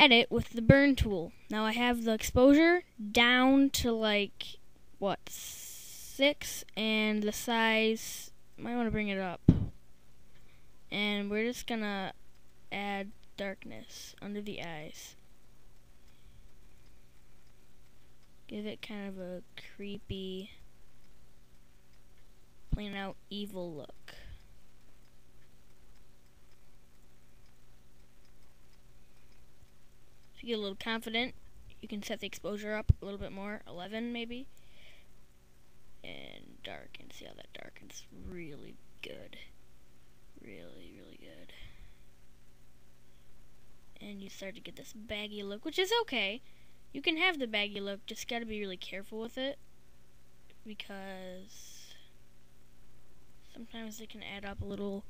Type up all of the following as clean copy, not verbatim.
edit with the burn tool. Now I have the exposure down to like, what, 6, and the size, might want to bring it up. And we're just gonna add darkness under the eyes. Give it kind of a creepy, plain out evil look. If you get a little confident, you can set the exposure up a little bit more, 11 maybe, and darken. See how that darkens really good, really, really good. And you start to get this baggy look, which is okay. You can have the baggy look, just gotta be really careful with it, because sometimes they can add up a little.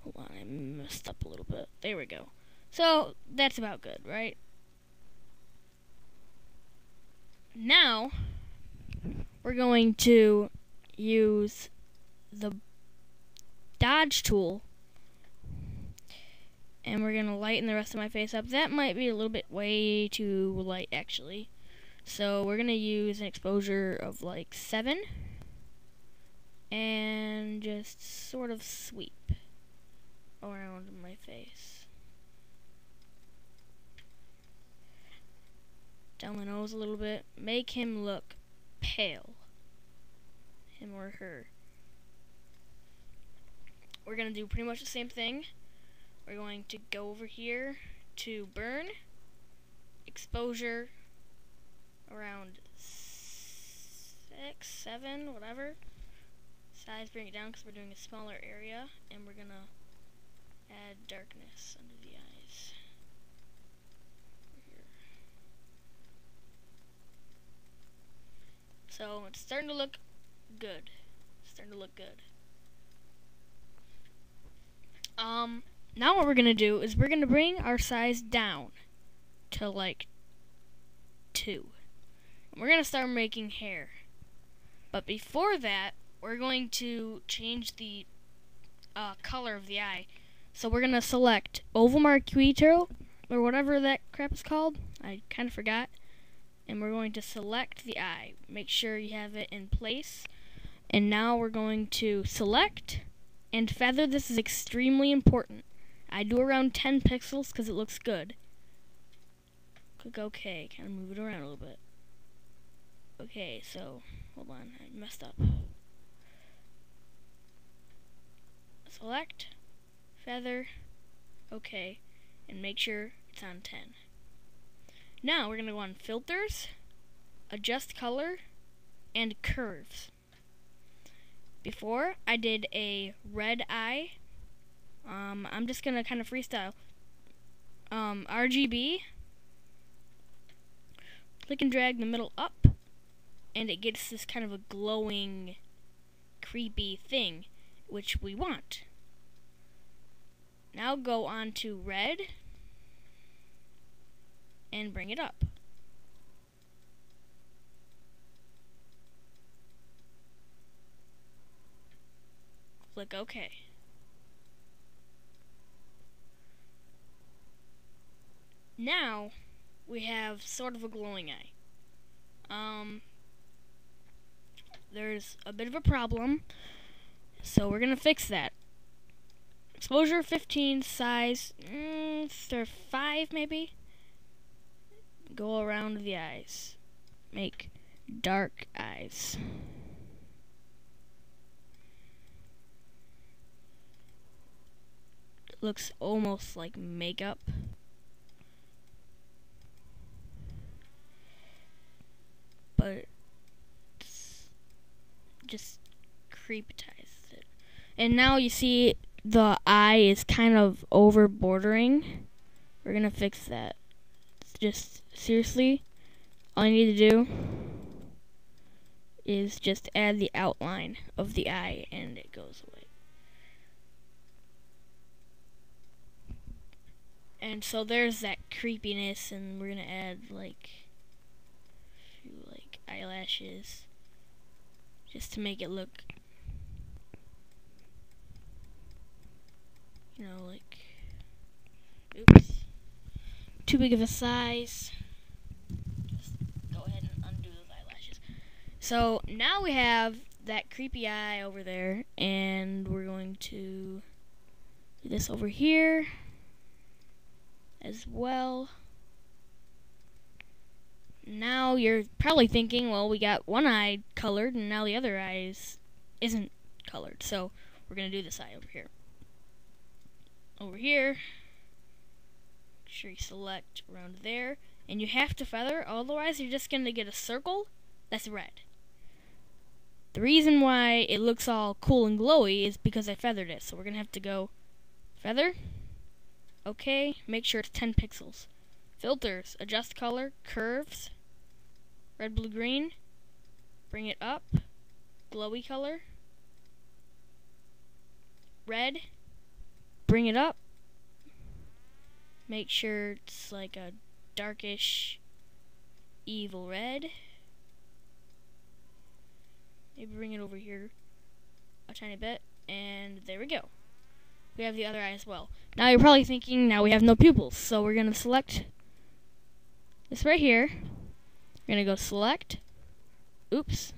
Hold on, I messed up a little bit. There we go. So that's about good, right? Now we're going to use the dodge tool, and we're gonna lighten the rest of my face up. That might be a little bit way too light, actually. So we're gonna use an exposure of like 7, and just sort of sweep around my face. Down the nose a little bit. Make him look pale. Him or her. We're gonna do pretty much the same thing. We're going to go over here to burn, exposure around 6, 7, whatever. Size, bring it down because we're doing a smaller area, and we're gonna add darkness under the eyes. Here. So it's starting to look good. It's starting to look good. Now what we're gonna do is we're gonna bring our size down to like 2. And we're gonna start making hair. But before that, we're going to change the color of the eye. So we're gonna select oval marquee tool, or whatever that crap is called. I kind of forgot. And we're going to select the eye. Make sure you have it in place. And now we're going to select and feather. This is extremely important. I do around 10 pixels because it looks good. Click OK. Kind of move it around a little bit. Okay, so hold on, I messed up. Select, feather, OK, and make sure it's on 10. Now we're gonna go on filters, adjust color, and curves. Before I did a red eye. I'm just gonna kind of freestyle. RGB. Click and drag the middle up, and it gets this kind of a glowing, creepy thing, which we want. Now go on to red, and bring it up. Click OK. Now we have sort of a glowing eye. There's a bit of a problem, so we're gonna fix that. Exposure 15, size 5 maybe. Go around the eyes. Make dark eyes. It looks almost like makeup. But just creepitizes it. And now you see the eye is kind of over bordering. We're gonna fix that. Just seriously, all you need to do is just add the outline of the eye and it goes away. And so there's that creepiness, and we're gonna add like a few eyelashes just to make it look, like, oops, too big of a size. Just go ahead and undo those eyelashes. So now we have that creepy eye over there, and we're going to do this over here as well. Now you're probably thinking, well, we got one eye colored and now the other eye isn't colored. So we're going to do this eye over here. Over here, make sure you select around there. And you have to feather, otherwise you're just going to get a circle that's red. The reason why it looks all cool and glowy is because I feathered it. So we're going to have to go feather. Okay, make sure it's 10 pixels. Filters, adjust color, curves, red, blue, green, bring it up, glowy color, red, bring it up, make sure it's like a darkish, evil red, maybe bring it over here a tiny bit, and there we go. We have the other eye as well. Now you're probably thinking, now we have no pupils, so we're going to select this right here. We're going to go select. Oops.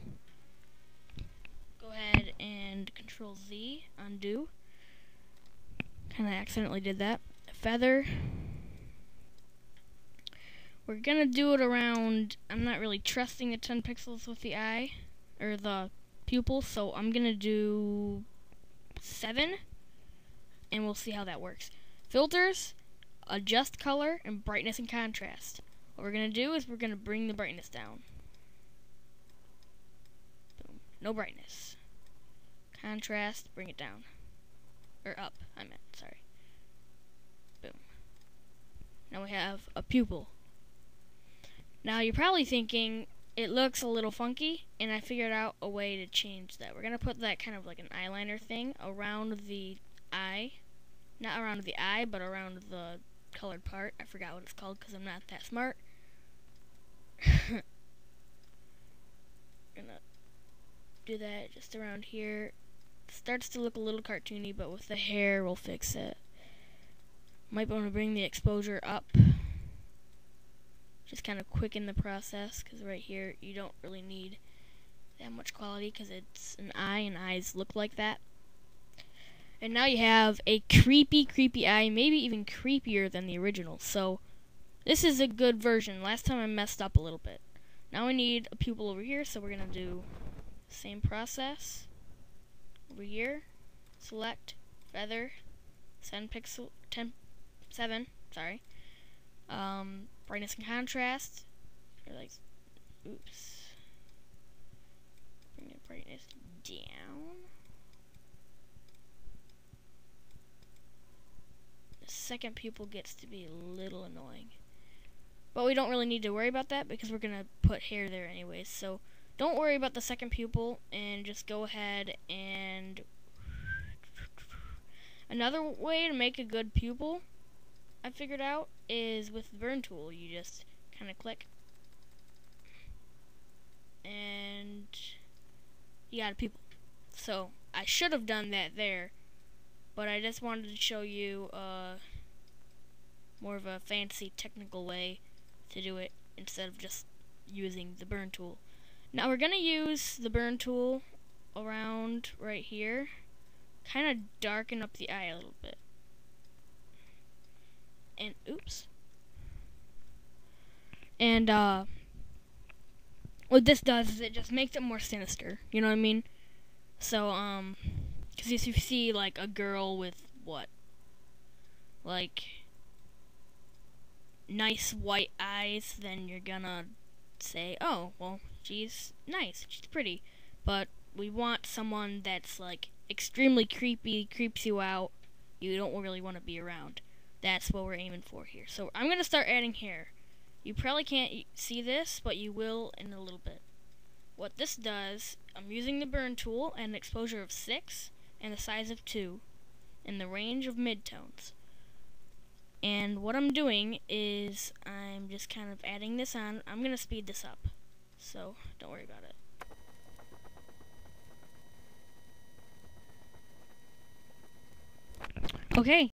Go ahead and Control Z, undo. Kind of accidentally did that. Feather. We're going to do it around, I'm not really trusting the 10 pixels with the eye, or the pupil, so I'm going to do 7, and we'll see how that works. Filters, adjust color, and brightness and contrast. What we're going to do is we're going to bring the brightness down. Boom. No brightness. Contrast, bring it down. Or up, I meant, sorry. Boom. Now we have a pupil. Now you're probably thinking, it looks a little funky, and I figured out a way to change that. We're going to put that kind of like an eyeliner thing around the eye. Not around the eye, but around the colored part. I forgot what it's called because I'm not that smart. Gonna do that just around here. Starts to look a little cartoony, but with the hair we'll fix it. Might want to bring the exposure up. Just kind of quicken the process, because right here you don't really need that much quality because it's an eye and eyes look like that. And now you have a creepy eye, maybe even creepier than the original. So this is a good version. Last time I messed up a little bit. Now we need a pupil over here, so we're going to do the same process. Over here, select, feather, 7, sorry. Brightness and contrast. Or like, oops. Bring the brightness down. Second pupil gets to be a little annoying, but we don't really need to worry about that because we're gonna put hair there anyways, so don't worry about the second pupil and just go ahead and another way to make a good pupil I figured out is with the burn tool. You just kind of click and you got a pupil. So I should have done that there, but I just wanted to show you more of a fancy technical way to do it instead of just using the burn tool. Now we're going to use the burn tool around right here, kind of darken up the eye a little bit. And oops. And what this does is it just makes it more sinister, you know what I mean? So because if you see like a girl with what, like nice white eyes, then you're gonna say, oh, well, she's nice, she's pretty. But we want someone that's like extremely creepy, creeps you out, you don't really want to be around. That's what we're aiming for here. So I'm gonna start adding hair. You probably can't see this, but you will in a little bit. What this does, I'm using the burn tool and an exposure of 6 and a size of 2 in the range of midtones. And what I'm doing is I'm just kind of adding this on. I'm going to speed this up, so don't worry about it. Okay,